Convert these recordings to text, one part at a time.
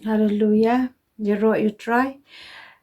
Hallelujah. You wrote, you try.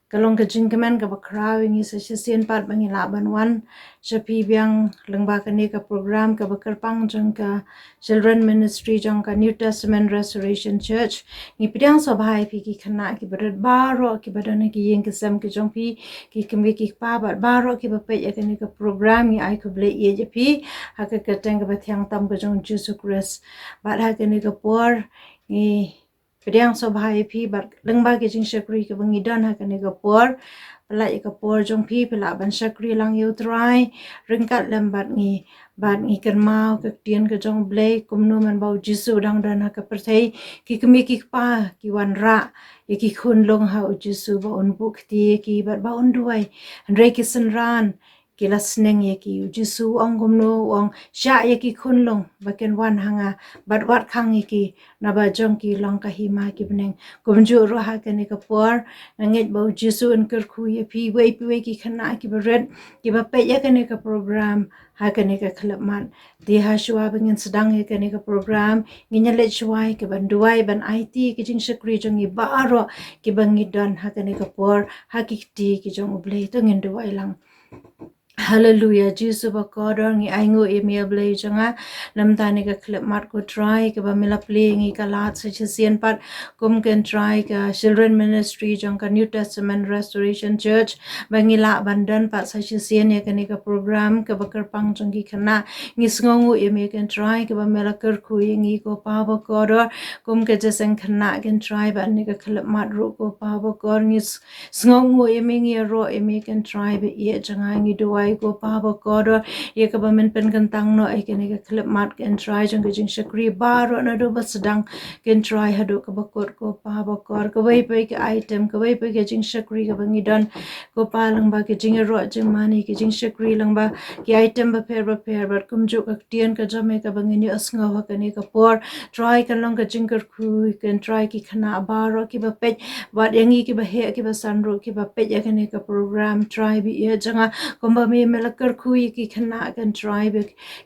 Kalong ka jingkaman ka bakrawing isa siya siyan pat bangilaban wan siya pibiyang langba ka ni ka program ka bakarpang jang ka children ministry jang ka New Testament Restoration Church ni pidang so bahai pi ki khana ki barat baro ki badana ki yeng ka sam ki jang pi ki kami ki pa bat baro ki bape ya ka ni ka program ni ai ko ble ye je pi ha ka tang ka batyang tam ka jang Jesus Christ bat ha ka ni ka por ni Pediang so bahai pi bat lengba ke jing shakri ke bangi dan ha kane ka por pelai ka por jong pi pela ban shakri lang yu try ringkat lembat ngi kan mau ke tien ke jong blai kumno man bau jisu dang dan ha ka perthai ki kemi ki pa ki wan ra ye ki khun long ha u jisu ba on buk ti ki bat ba on duai andre ki san ran kila sneng ye ki jisu ong kumno ong sha ye ki khun long ba ken wan hanga bat wat khang ye ki na ba jong ki long ka hima ki bneng kumju ro ha ka ne ka por na nget ba jisu en ker khu ye pi we ki khana ki bret ki ba pe ya ka ne ka program ha ka ne ka khlap man di ha shwa bengin sedang ye ka ne ka program nginya le chwai ke ban duai ban it ki jing shakri jong i ba ro ki bangi don ha ka ne ka por ha ki ti ki jong ublei to ngin duai lang Hallelujah, Jesus bakodor ngi aingo emia blay janga nam tani ka clip mat ko try ke ba mila play ngi ka lat sa chisian pat kum can try ka children ministry jang ka New Testament Restoration Church bangi la bandan pat sa chisian ya ka program ka bakar pang jang ki khana ngi sngongu emia can try ke ba mila kar khu ngi ko pa bakodor kum ke jasang khana can try ba ni ka clip mat ro ko pa bakor ngi sngongu emia ngi ro emia can try ba ye janga ngi duai ko pa ba ko ye ka ba men pen kan tang no ai ken ka clip mat ken try jang ke jing shakri bar na do ba sedang ken try ha do ka ba ko pa ba ko wei pe ke item ka wei pe ke jing shakri ka bangi don ko pa lang ba ke jing ro jing mani ke jing shakri lang ba ke item ba per ba kum jo ka tien ka jame ka bangi ni asnga ha ka ni ka por try ka long ka jing kar khu ken try ki khana ba ro ki ba pe ba yangi ki ba he ki ba san ro ki ba pe ya ka ni ka program try bi ye janga komba me melakar kui ki khana kan try be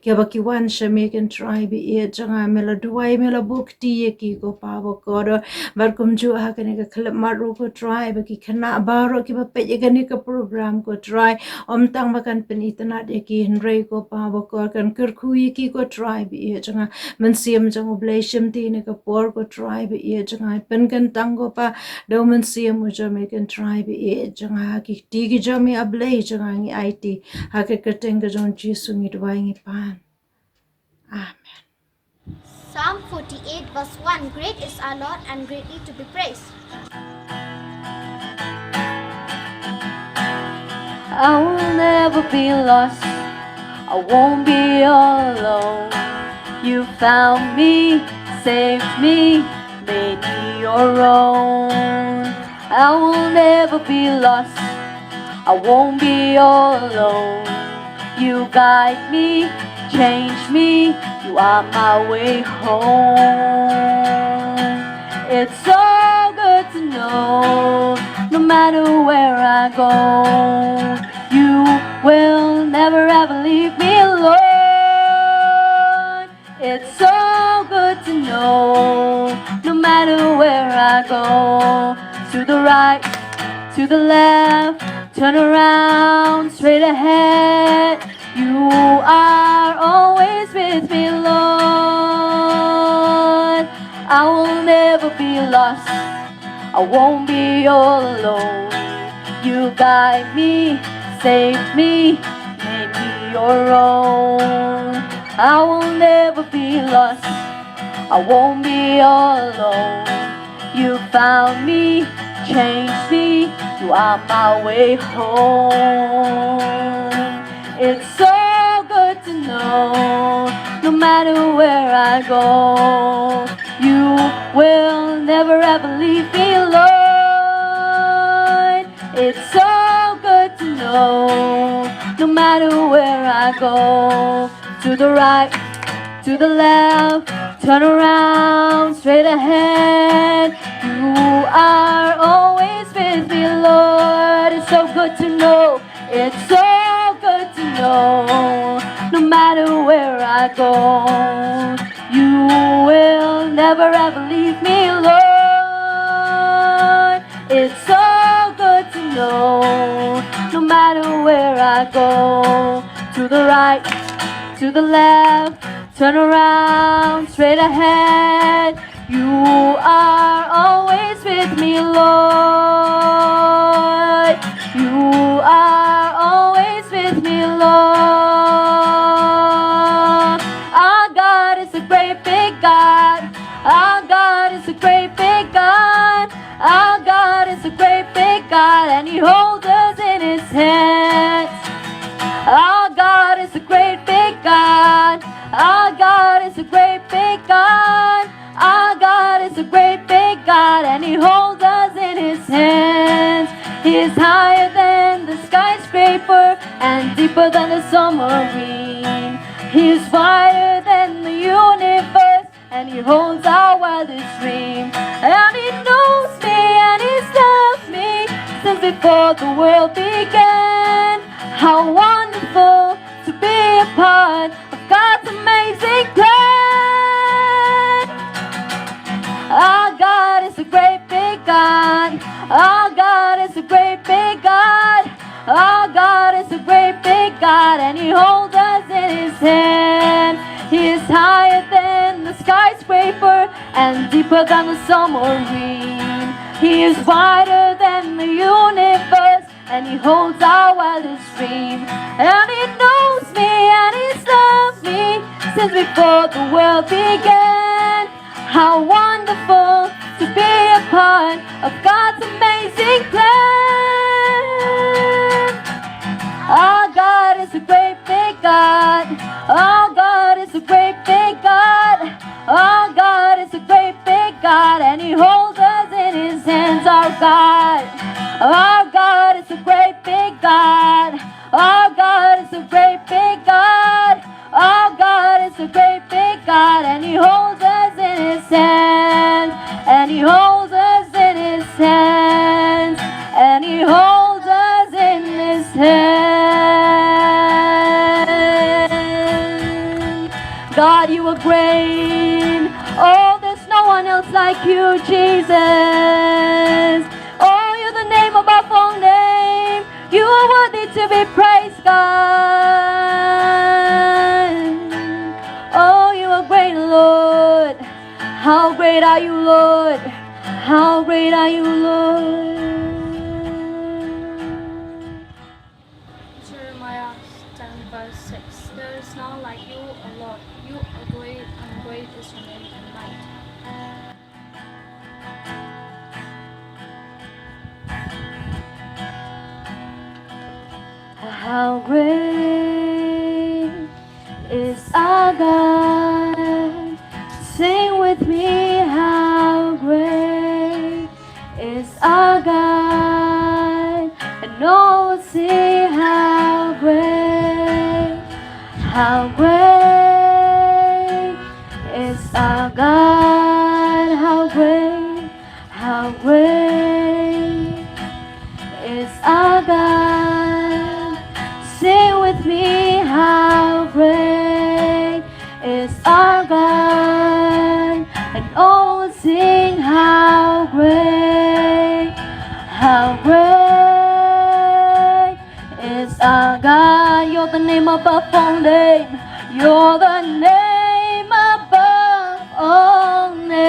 ke ba ki wan shame kan try be e janga mela duai mela book ti ki ko pa bo ko bar kum ju ha kan ka khlap mar ro ko try be ki khana ba ro ki ba pe ye kan ka program ko try om tang ba kan pen itna de ki henry ko pa bo ko kan kar kui ki ko try be e janga man siam jang oblation ti ne ka por ko try be e janga pen kan tang ko pa do man siam mo jame kan try be e janga ki ti ki jame ablay janga ngi IT hakikatenga John Jesu ngi dwaingi pan. Amen. Psalm 48 verse 1 Great is our Lord and greatly to be praised. I will never be lost, I won't be alone. You found me, saved me, made me your own. I will never be lost, I won't be alone. You guide me, change me, you are my way home. It's so good to know, no matter where I go, you will never ever leave me alone. It's so good to know, no matter where I go, to the right, to the left, turn around, straight ahead, you are always with me, Lord. I will never be lost, I won't be all alone. You guide me, saved me, made me your own. I will never be lost, I won't be all alone. You found me, changed me, you are my way home. It's so good to know, no matter where I go, you will never ever leave me alone. It's so good to know, no matter where I go, to the right, to the left, turn around, straight ahead, you are always with me, Lord. It's so good to know, it's so good to know, no matter where I go, you will never ever leave me alone. no matter where I go. To the right, to the left, turn around, straight ahead. You are always with me, Lord. You are always with me, Lord. Our God is a great big God. Our God is a great big God. Our God is a great big God, and He holds us in His hands. Our God is a great big God. Our God is a great big God. Our God is a great big God, and He holds us in His hands. He is higher than the skyscraper and deeper than the submarine. He is wider than the universe, and He holds our wildest dream. And He knows me, and He's loved me since before the world began. How wonderful to be a part of God's amazing plan. Our God is a great big God. Our God is a great big God. Our God is a great big God, and He holds us in His hand. He is higher than the skyscraper and deeper than the submarine. He is wider than the universe, and He holds our wildest dream. And He knows me, and He's loved me since before the world began. How wonderful to be a part of God's amazing plan. Our God is a great big God. Our God is a great big God. Our God is a great big God, and He holds us in His hands. Our God is a great big God. Our God is a great big God. Our God is a great big God, and He holds us in His hands. And He holds us in His hands. And He holds us in His hands. God, You are great. Oh, there's no one else like You, Jesus. Oh, You're the name above all name. You are worthy to be praised, God. Oh, You are great, Lord. How great are You, Lord? How great are You, Lord? Jeremiah 10 verse 6. There is none like You, O Lord. You are great, and great is Your name in might. How great is our God? Sing with me, how great is our God? And all will see how great is our God? How great is our God? Sing with me, how great is our God? And all will sing how great is our God. You're the name above all name. You're the name above all names.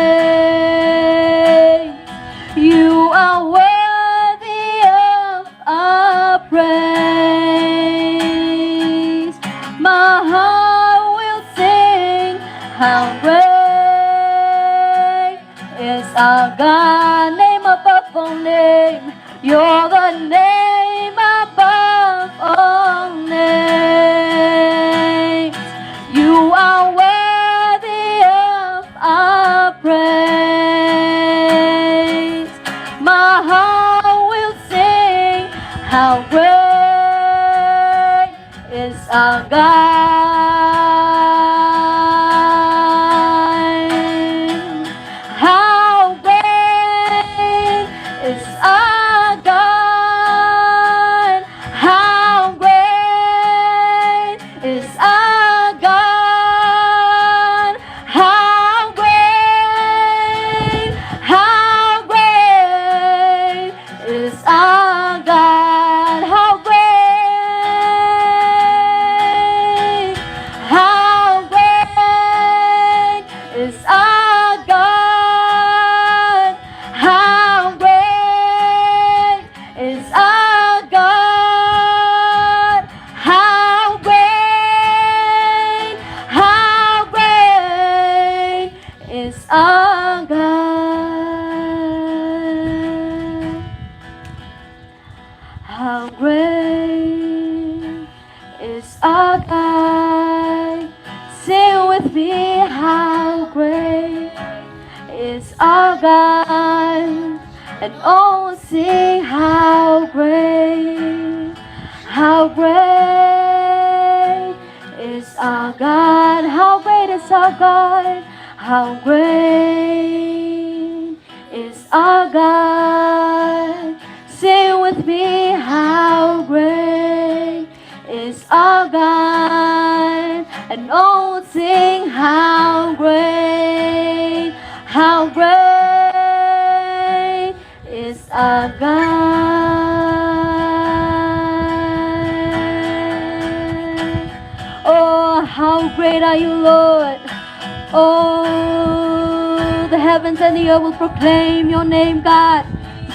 You are worthy of our praise. My heart will sing how great is our God. Name above all name. You're the name above all names. You are worthy of our praise. My heart will sing how great is our God. How great is our God. How great is our God. How great is our God. How great our God, and oh, sing how great is our God, how great is our God, how great is our God. Sing with me, how great is our God, and oh, sing how great is our God. Oh, how great are you, Lord. Oh, the heavens and the earth will proclaim your name, God.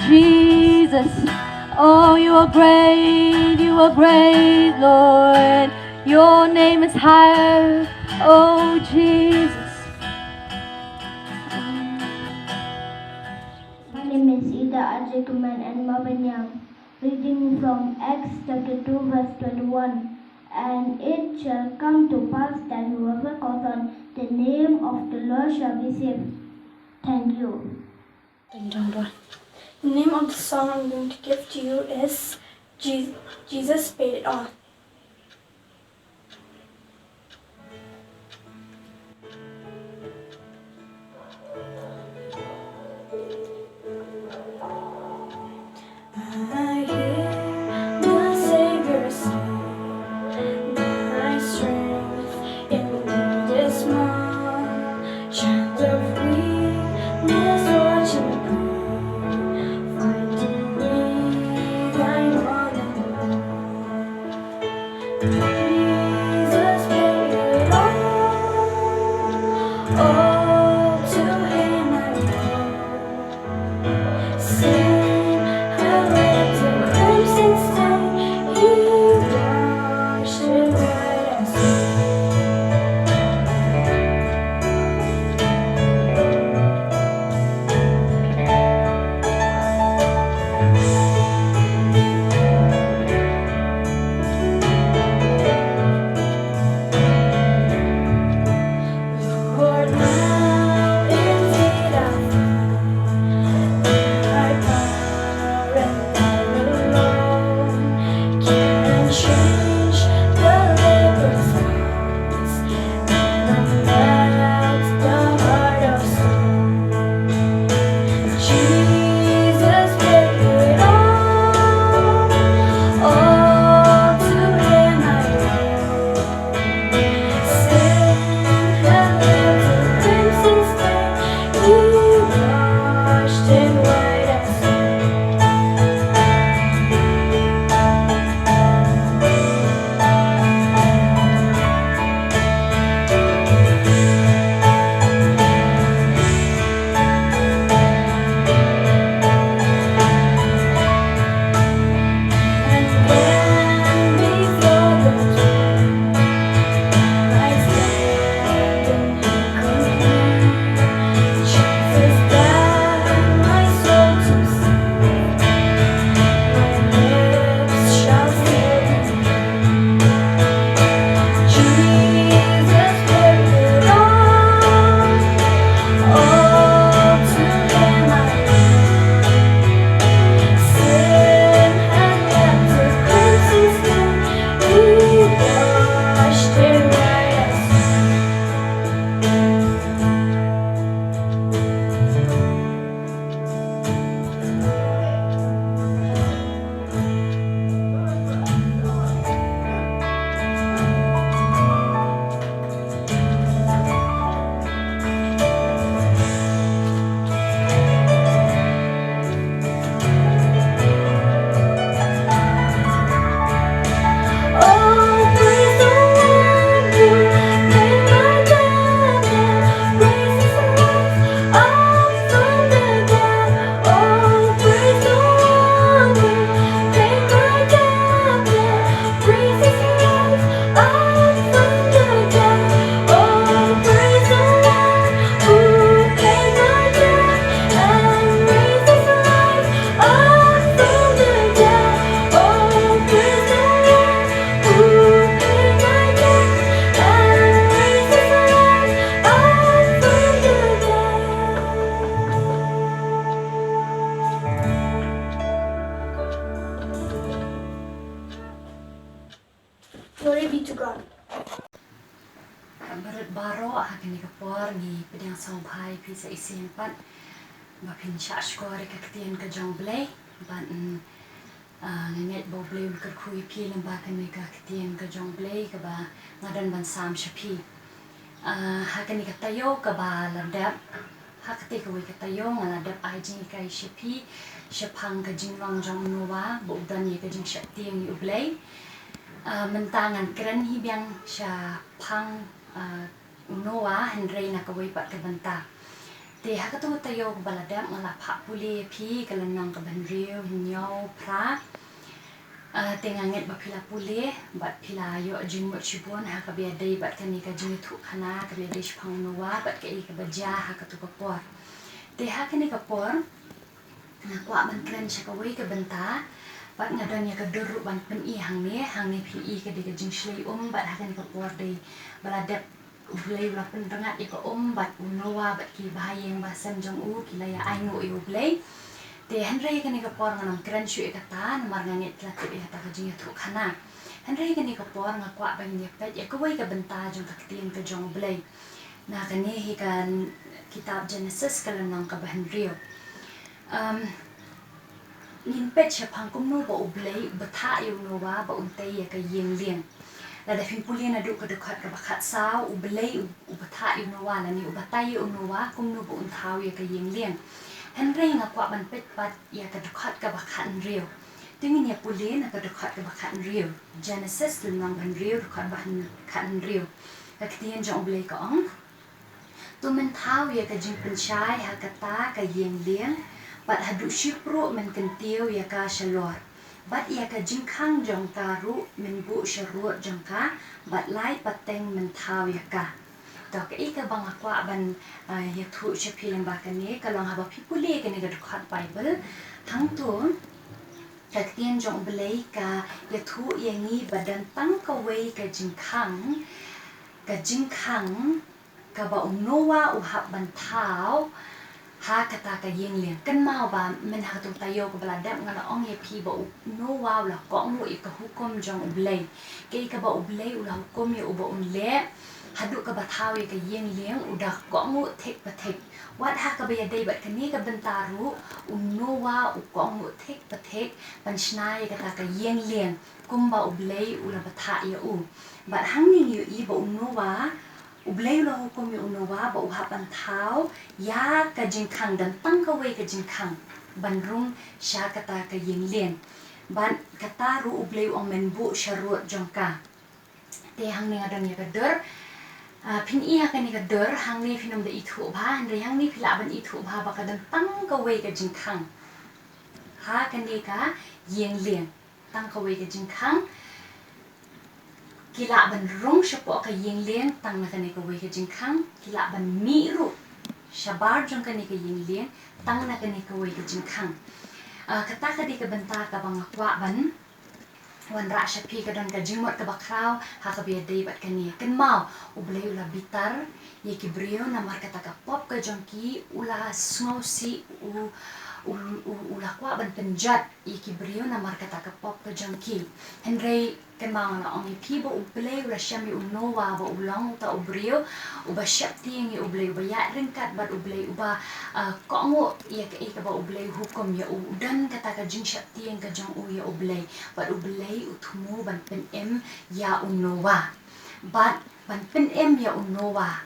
Jesus. Oh, you are great, Lord. Your name is higher. Oh, Jesus. My name is Ida Ajekuman and Marvin Young, reading from Acts chapter 2 verse 21. And it shall come to pass that whoever calls on the name of the Lord shall be saved. Thank you. The name of the song I'm going to give to you is Jesus Paid It All. I hear the Savior say, my strength in need is small. Child of weakness, watch and pray. Find in me thy more than Jesus paid it all to him I owe. Sin had led to crimson stain, he washed it white as snow. Lord, now indeed I find thy power and thine alone can change the leper's hearts and unmelt the heart of stone. Jesus paid it all to him I owe. Sin had left a crimson stain, he washed it white as snow. Glory be to God. Barat baro akan nikapor ni pedang songpai pisa isin pat bapin syashkore kaktian ka jonglei ban nganget boblei ka kui pi lamba kan ni kaktian ka jonglei ka ba ngadan ban sam shapi hakan ni katayo ka ba ladap hakti ka wi katayo ngaladap ajing kai shapi shapang ka jinglong jong nuwa bodan ye ka jing shatiang ni ublei mentangan keren hibyang sya pang unowa Henry nakaway pat kabanta te hakatu tayo baladam ngala pha puli phi kalanang kabanriu hinyaw pra te nganget ba phila puli bat phila yo jingmo chibon hakabia dei bat kani ka jingithu khana kabia dei phang unowa bat kai ka baja hakatu kapor te hakani kapor nakwa man kren syakaway kabanta bat ngadanya ka duruk ban pen I hang ni phi I ka de ka jing shlei bat hakan ka por de baladap ublei la pen rengat I ka bat unowa bat ki bahayeng basam jong kilaya aingo I ublei te Henry ka ni ka por nganam kran shu ka ta namar ngangit la te ta ka jing thu khana Henry ka ni ka por ngakwa ban ni pet ya ka wai ka benta jong ka tien ka jong ublei na ka ni hi kan kitab Genesis ka lanang ka Henry Limpet siya pangkum no ba ublay bata yung nowa ba untay ka yeng liang. Lada pimpuli na do ka dukat ka bakat sao ublay ubata yung nowa na ni ubatay yung nowa kum no ba untaw ya ka yeng liang. Henry nga kwa ban pet pat ya ka dukat ka bakat nriyo. Tingin niya puli na ka dukat ka bakat nriyo. Genesis lumang nriyo dukat bakat nriyo. Kakitiyan dyan ublay ka ong. Tumantaw ya ka jing pensyay hakata ka yeng liang. Bat hadu shipro men kentiu ya ka shalor. Bat ya ka jingkang jong karu men bu sharut jong ka. Bat lai pateng men tau ya ka. Tok ika bang akwa ban ya thu shapilang bakan ni kalong haba pipuli ka ni gadukhat Bible. Hang tu kaktian jong belay ka ya thu yangi badan tang kaway ka jingkang. Ka jingkang ka ba unowa uhap ban tau. Ha kata ka yeng liang kan mau ba men ha tu tayo ko baladap ngala ong ye phi ba no wow la ko ngo I ka hukom jong ublay ke ka ba ublay ula hukom ye uba unle hadu ka ba thaw ye ka yeng liang udah ko ngo thek pa thek wat ha ka ba ya dei bat kani ka bentaru unno wa u ko ngo thek pa thek pan shnai ka ta ka yeng liang kum ba ublay ula ba tha ye u bat hang ning yu I ba unno wa ublay lo hukom yung unawa ba uhapan tao ya ka jingkang dan tangkaway ka jingkang banrung siya kata ka yinglin ban kataru ublay ang menbu syarut jongka te hang ni ngadang ya kader pin iya ka ni kader hang ni pinam da ithu ba andre hang ni pilaban ithu ba ba kadan tangkaway ka jingkang ha ka ni ka yinglin tangkaway ka jingkang kila ban rong siya po ka yeng liang tang na kani ka way ka jingkang kila ban miru syabar jong kani ka yeng liang tang na kani ka way ka jingkang kata ka di ka benta ka bang akwa ban wan ra siya pi ka don ka jingmot ka bakraw ha ka biya day bat kani kan mau ublay ula bitar ye kibrio na mar kata ka pop ka jong ki ula snow si ula kwa ban penjat ye kibrio na mar kata ka pop ka jong ki Henry kan mga na ang ipibo ublay ula siya mi unowa ba ulang ta ubrio uba siya tiyang ublay uba ya ringkat bat ublay uba kongo iya ka ba ublay hukom ya udan kata ka jing siya tiyang ka jang uya ublay bat ublay utumu ban penem ya unowa bat ban penem ya unowa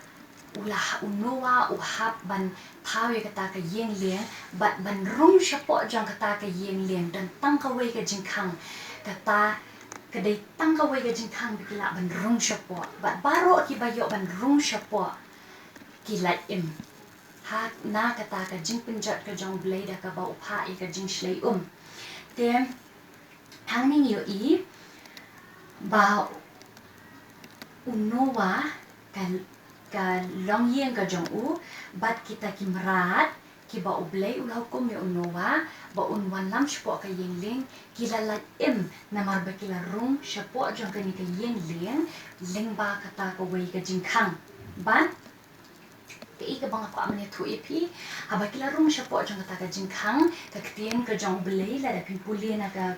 ula unowa uhap ban tao ya kata ka yeng liang bat ban rung siya po jang kata ka yeng liang dan tangkaway ka jingkang kata kadai tangkaway ka jingkang bikila ban rung siya po bat baro ki bayo ban rung siya po kilat im ha na kata ka jing penjat ka jong blade ka ba upha ka jing shlay then hangning yo I ba unowa ka long yeng ka jong bat kita kimrat kiba ublay ulaw ko mi unowa ba unwan lam siya ka yengling kilalat im na marba kilarong siya po dyan ka ni ka yengling ling ba kata ka way ka jingkang ban cái cái bang aku amne thu ipi haba kila rung shapo jong kata ka jingkhang ka ktien ka jong belei la da pimpuli na ka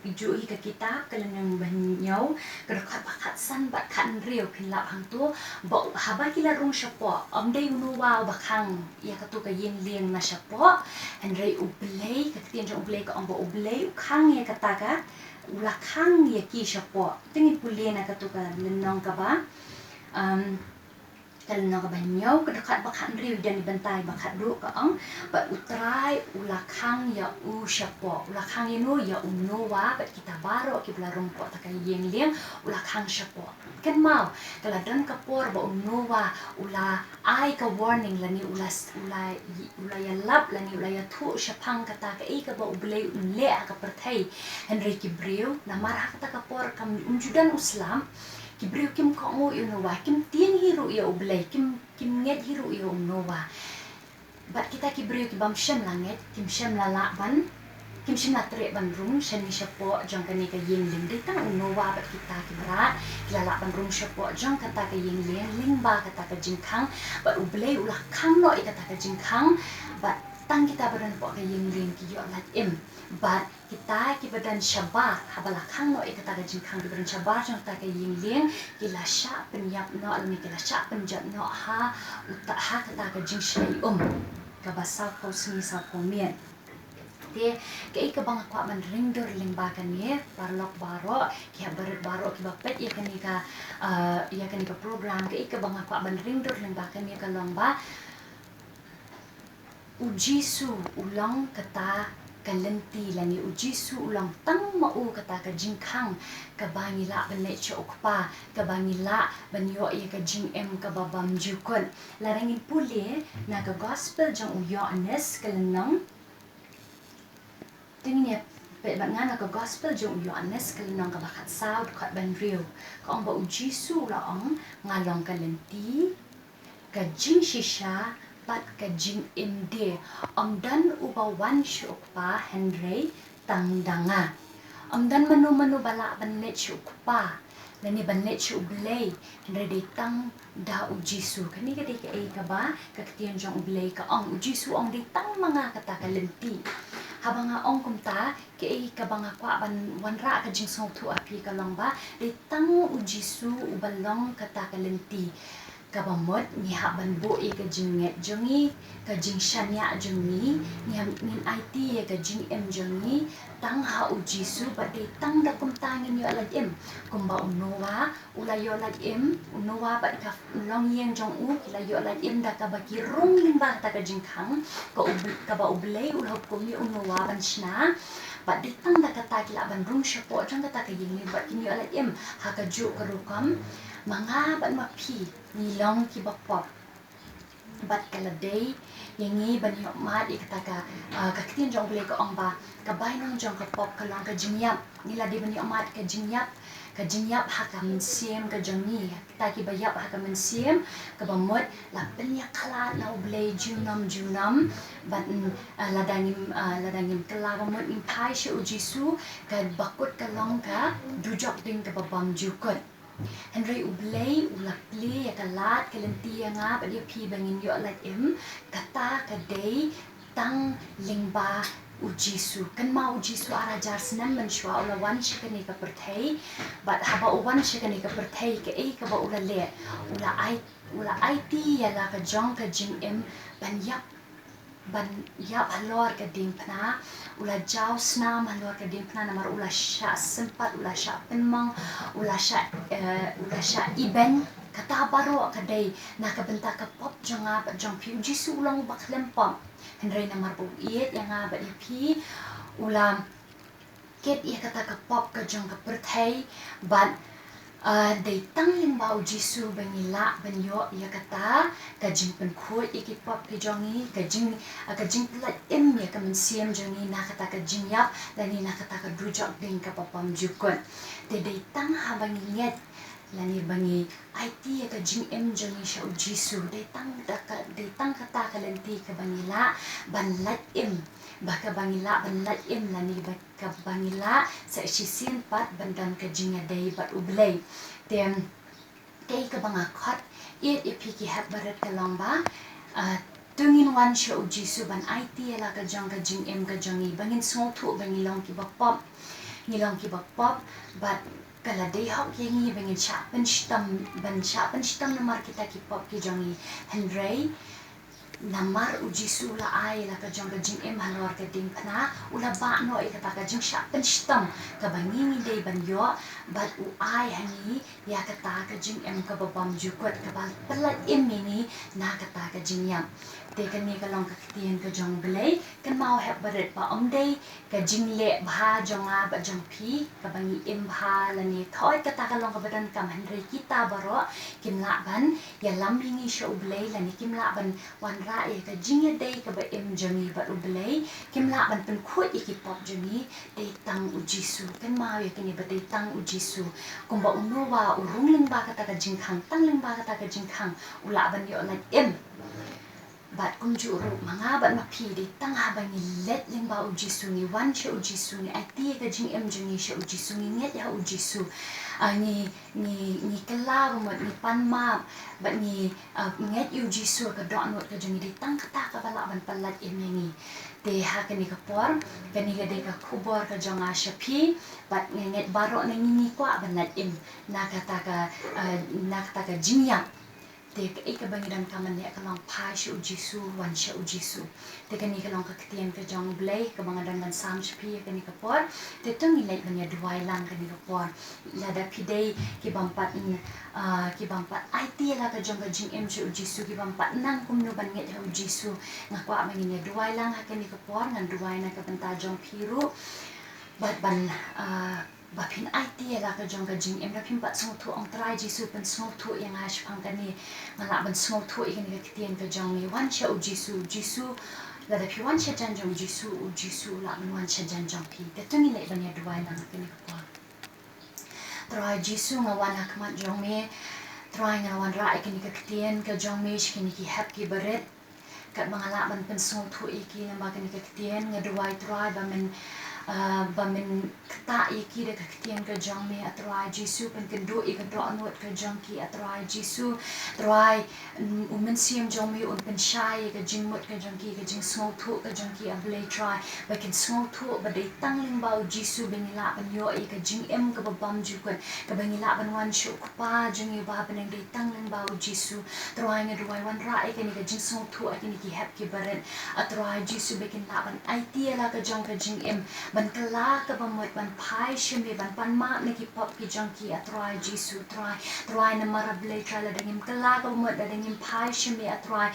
iju hi ka kitab ka lenang banyau ka khat bakhat san bat khan riu pin lap hang tu bo haba kila rung shapo amdei unu wa bakhang ya ka tu ka yin liang na shapo and rei ublei ka ktien jong ublei ka ombo ublei khang ya kata ka ula khang ya ki shapo tingi puli na ka tu ka lenong ka ba kalau nak banyau ke dekat bakhat riu dan dibantai bakhat duk ke bat utrai ulakang ya u syapo ulakang inu ya unowa bat kita baro ki belarung po takai yeng liang ulakang syapo kan mau kalau dan kapor ba unowa ula ai ka warning lani ula ya lap lani ula ya thu syapang kata ka ka ba ublei unle ka perthai henry ki briu na marah kata kapor kam unjudan uslam Kibriu kim kongo unowa kim tiang hiru ya ublei kim nget hiru ya unowa bat kita kibriu ki bam shem langet kim shem la ban kim shem la tre ban rung shen ni shapo jong kani ka yeng ling dei tang unowa bat kita kibrat kila la ban rung shapo jong kata ka yeng ling ba kata ka jingkhang bat ublei ulah khang no i kata ka jingkhang bat tang kita badan po ka yeng ling ki yo lat im bat kita ki badan syabar habala khang no ikata ka jingkhang ki badan syabar jong ta ka yeng liang kila sya penyap no almi kila sya penjat no ha uta ha kata ka jing shay ka basau ko sini sa ko mien te ke ka bang kwa man ringdor limba kan ye parlok baro ki barat baro ki bapet ya kan ka program ke ka bang kwa man ringdor limba kan ye ka lomba ujisu ulang kata kalenti lani ujisu ulang tang mau kata ka jingkhang ka bangila benet cho ukpa ka bangila banyo ya ka jing ka babam jukon larangin puli na ka gospel jang uyo anes kalenang tingnya pe bangana ka gospel jang uyo anes kalenang ka bakat saud khat ban riu ka ong ba ujisu laong ngalong kalenti ka jing shisha bat ka jing imde dan ubawan syukpa Henry tangdanga dan manu bala banlet syukpa lani banlet syublay Henry de tang da ujisu kani ka de ka ba ka ktian jong ublay ka ujisu de tang mga kata kalenti habanga kumta ke ka banga kwa ban wanra ka jing song tu api ka long ba de tang ujisu ubalong kata kalenti kabamot ni haban bo e ka jinget jongi ka jing shanya jongi ni min IT e ka jing jongi tang ha ujisu ba de tang da kum tangin yo alat kumba unowa ula yo alat unowa ba ka long yeng jong u kila yo alat da ka ba ki rung limba ta ka jing khang ka ba ublei ula kum ni unowa ban shna ba de tang da ka ta kila ban rung shapo jang ka ta ka yeng ba ki ni alat ha ka ju ka rukam mga ban mapi nilong ki bapop bat kaladay yangi ban yo mat ikata ka ktin jong ble ko ong ba ka bai nong jong ka pop ka long ka jinyap nila di ban yo mat ka jinyap ha ka mensiem ka jongi kita ki bayap ha ka mensiem ka bamot la penya khala na ble junam bat ladangim kala bamot in pai she ujisu ka bakut ka long ka dujok ding ka babam jukot Henry ublay ulakli ya kalat kalenti nga ba dia pi bangin yo alat kata kadai tang lingba ujisu kan ma ujisu ara jar senam menshwa ula wan shikani ka perthai but haba wan shikani ka perthai ke ka ba ula le ula IT ya la ka jong ka jing ban yap halor ka dimpna ula jaw snam halor ka dimpna namar ula sya sempat ula sya penmang ula sya iben kata baro kadai na ka benta ka pop jonga ba jong pi jisu ulang baklem pom Henry namar bu iet yang ba pi ula ket ya kata ka pop ka jong ka perthai ban day tang limba ujisu bangila banyo ya kata kajing penkhoi iki pop ke jongi kajing pelat ya kamen siam jongi na kata kajing yap lani na kata ka dujok ding ka papam jukon day tang ha banginget lani bangi IT ya kajing jongi sha ujisu day tang kata kalenti ka bangila banlat baka bangila banlat lani baka bangila sa isisin pat bandan kajing day bat ublay tem kay ka banga khot it ipiki hat barat ka lomba tungin wan sha uji su ban IT la ka jong ka jing em ka jong i bangin small thu bangi long ki ba pop ni long ki ba pop but kala day hok yengi bangin sha pen stam na mar kita ki pop ki jong i henry namar uji su la ai la ka jong ka jing em halor ka ding phna ula ba no e ka ta ka jing sha pen stam ka bangi ni day ban yo but u ai hani ya ka ta ka jing em ka ba bam ju kwat ka ba pelat em ni na ka ta ka jing yam te kan ni ka long ka tien ka jong blai kan mau hep baret pa om day ka jing le bha jong a ba jong phi ka bangi em bha la ni thoi ka ta ka long ka badan kam henry kita baro kim la ban ya lam bingi sha u blai la ni kim la ban wan ra e ka jing ya day ka ba em jong i ba u blai kim la ban pen khoi e ki pop jong i te tang u jisu kan mau ya kan ni ba te tang u jisu kum ba unu wa u rung ling ba ka ta ka jing khang tang ling ba ka ta ka jing khang u la ban yo la em bat kum ju ru manga bat ma phi de tang ha ba ni let ling ba uji su ni wan che uji su ni ai ti ka jing em jing ni she uji su ni nget ya uji su ni kala mo ni pan ma ba ni nget uji su ka do not ka jing de tang ka ta ka bala ban palat em ni te ha ka ni ka por ka ni ka de ka khubor ka jong a shapi bat nget baro na ni kwa ban lat em na ka ta ka jing ya te ka bangidan ka man ka long pai shu jisu wan shu jisu te ka ni ka long ka tien ka jong blai ka bangadan man sam shpi ka ni ka por te tung ni lai ban ya duai lang ka ni ka por la da pidei ki bampat IT la ka jong ka jing em shu jisu ki bampat nang kum no ban nget hu jisu na kwa man ni duai lang ha ka ni ka por ngan duai na ka banta jong phiru bat ban bapin IT la ka jong ka jing em na phim pat song thu ong trai jisu pen song thu yang ha shpang ka ni ngala ban song thu i ka ni ka tien ka jong ni wan cha u jisu la da phi wan cha jan jong jisu la ban wan cha jan jong pi te tu ni le ban ya duai na ka ni ka pa trai jisu nga wan ha kmat jong me trai nga wan ra i ka ni ka tien ka jong me shi ka ni ki hap ki baret kat mangala ban pen song thu i ki na ba ka ni ka tien nga duai trai ba min kta i ki de ka tien ka jong me atrai jisu pen kan do i ka do not ka jong ki atrai jisu trai men siam jong me un pen shai ka jing mot ka jong ki ka jing small thu ka jong ki ablay try ba kan small thu ba dei tang ling ba jisu ben la ban yo i ka jing em ka ba bam ju kan ka ben la ban wan shu pa jong i ba ben dei tang ling ba jisu trai nga duai wan ra i ka ni ka jing small thu i ka ni ki hap ki baran atrai jisu be kan la ban idea la ka jong ka jing em ban kala ka ba mot ban pai shimi ban pan ma ne ki pop ki jong ki atrai jisu trai na marablay try la dengim kala ka mot da dengim pai shimi atrai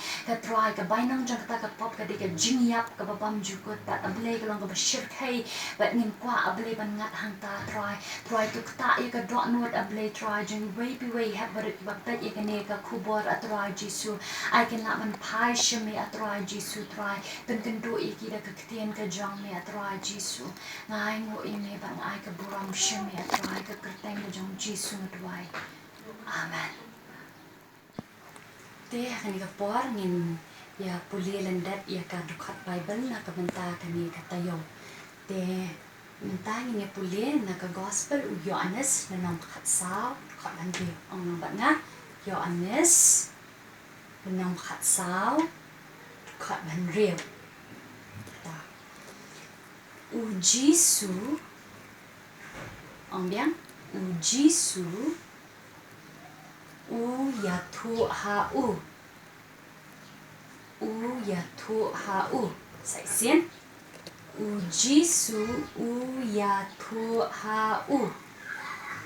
ka bainang jong ta ka pop ka de ka jing yap ka ba bam ju ko ta ablay ka long ka ba shir kai ba ngim kwa ablay ban ngat hang ta try tu ta e ka do not ablay try jing way have ba ba ta e ka ne ka khubor atrai jisu I can la ban pai shimi atrai jisu try pen kan do e ki da ka tien ka jong me atrai jisu ngai ngo i me ban ai ka buram shimi atrai ka kerteng ka jong jisu atrai amen te kan ka por ngin ya puli lendat ya ka dukat bible na ka benta ka ni ka tayo te menta ni puli na ka gospel u Yohanes na nang khat sao khat lan di ong ba nga Yohanes na nang khat sao khat ban real u jisu ong biang u jisu u ya thu ha u ya thu ha u sai xian u jisu u ya thu ha u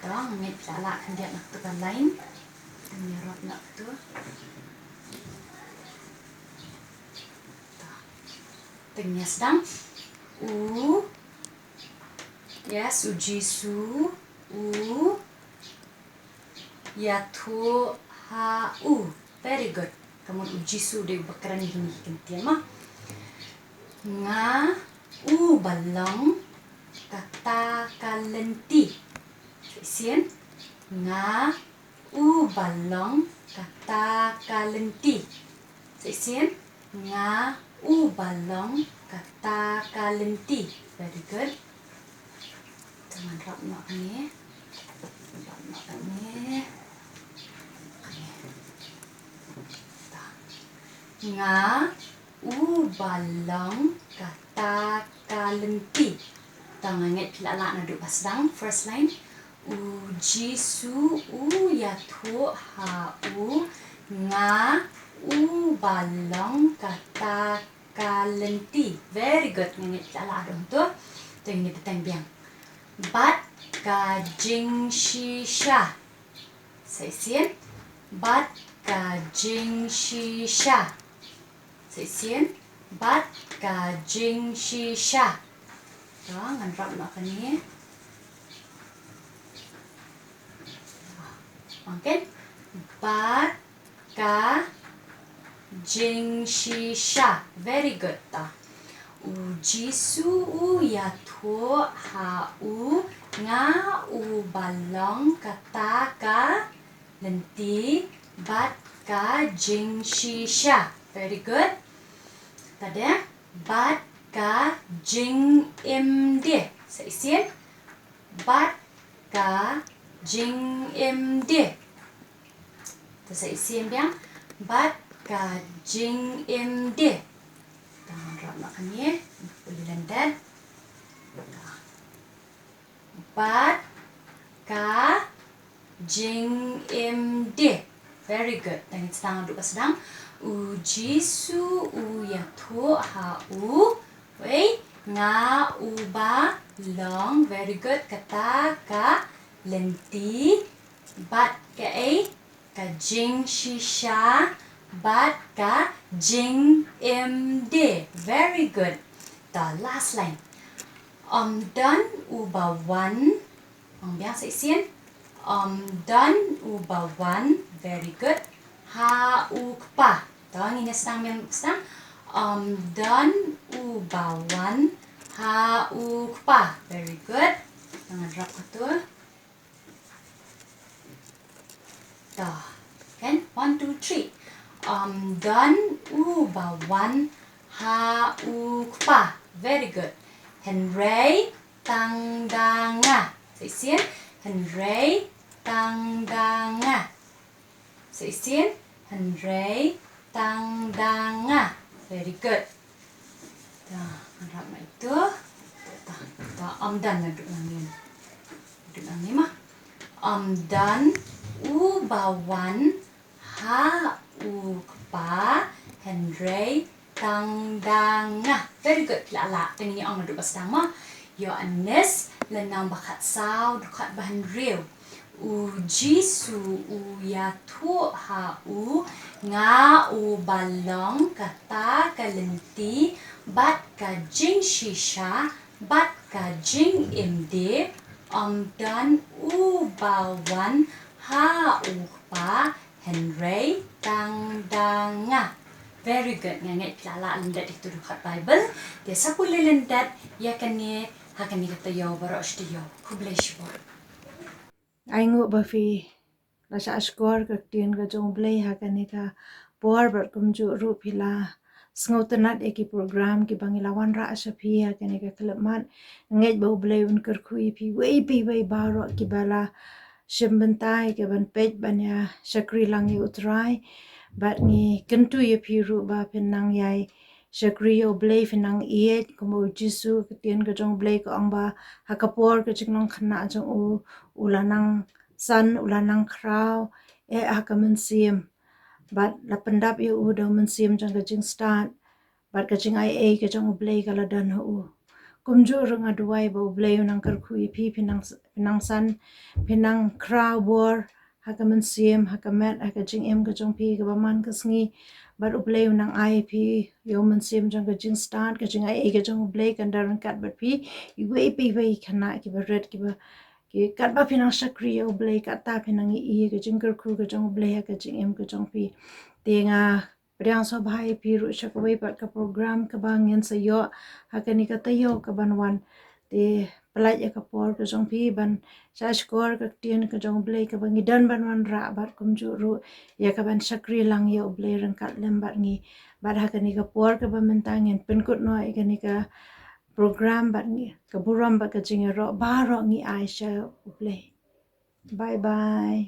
đó nghe trả lại thành điện được từ lain nhà rot nak tu tengah sedang u yes u jisu u ya thu ha u very good kamu u jisu de bakaran gini kentian mah nga u balong kata kalenti sian nga u balong kata kalenti sian nga u balong kata kalenti very good teman rap nak ni nga u balong kata kalenti. Tanganget lala na do pasdang. First line. U jisu u yatu ha u nga u balong kata kalenti. Very good. Ngangit lala dong tu. Tengok ni petang biang. Bat ka jing shisha. Say sien. Bat ka jing shisha. Say sien. Bat ka jing shisha. Đó, ngành rộng nó cái này. Okay. Bat ka jing shisha. Very good. Ta. U jisu u yatu ha u nga u balong kata ka lenti bat ka jing shisha. Very good. Tadi bat ka jing imde. Say sien. Bat ka jing imde. Tu say sien biang. Bat ka jing imde. Tangan rap nak ni. Boleh landat. Bat ka jing imde. Very good. Tangan tangan duduk sedang. U jisu u yatu ha u. Wei. Nga u ba long. Very good. Kata ka lenti. Bat ka a. Ka jing shisha. Bat ka jing imde. Very good. The last line. Dan u ba wan. Biang say sien. Dan u ba wan. Very good. Ha u kpa. Tawang ini sedang yang sedang. Dan u ba wan. Ha u kpa. Very good. Jangan drop itu. Dah. Kan? 1, 2, 3. Dan u ba wan. Ha u kpa. Very good. Henry tang danga. Say sien. Henry tang danga. Say sien. Henry tang danga. Very good. Dah, harap nak itu. Dah, dan na duduk nangin. Duduk nangin mah. Dan u bawan ha u kpa Henry tang danga. Very good. Lala. Tengok ni ang duduk pasang mah. Yo anes lenang bakat sao dekat bahan real. U jisu u yatu ha u nga u balong kata kalenti bat ka jing shisha bat ka jing imde dan u bawan ha u pa Henry tang danga. Very good. Nganget lala lendat itu dekat Bible. Dia sapu lendat ya kani hakani kata yo baros dia. Kublish bo. Ai ngu ba fi la sha skor ka tien ka jong blai ha ka ne ka por bar kum ju ru phila sngotanat eki program ki bangila wan ra sha phi ha ka ne ka kalaman ngai ba blai un kar khui pi wei ba ro ki bala shimbantai ke ban pej ban ya shakri lang yu utrai bat ni kentu ye phi ru ba penang yai shakri yo blai finang iet kumo jisu ka tien ka jong blai ko ang ba ha ka por ka chiknong khana jong u ulanang san ulanang kraw haka mensim but la pendap yu udah mensim jang ka jing start but ka jing ai ka jang ublay ka la dan hu kumju rung aduai ba ublay nang kar khu pi pinang san pinang kraw bor haka mensim haka met haka jing em ka jang pi ka ba man ka sngi but ublay nang ai pi yo mensim jang ka jing start ka jing ai ka jang ublay kan daran kat but pi pi khana ki ba red ki ba ki kat ba pinang shakri yo blay kat ta pinang i ka jingker khu ka jong blay ka jing em ka jong pi tenga priang so bhai pi ru shakwe pat ka program ka ba ngin sa yo ha ka ni ka ta yo ka ban wan te pelaj ka por ka jong pi ban sa skor ka tien ka jong blay ka bangi dan ban wan ra bat kum ju ru ya ka ban shakri lang yo blay rang kat lem bat ngi bat ha ka ni ka por ka ba mentangin pen kut no ka ni ka program bat ngi ka buram ba ka jinga ro ba ro ngi aisha uple bye bye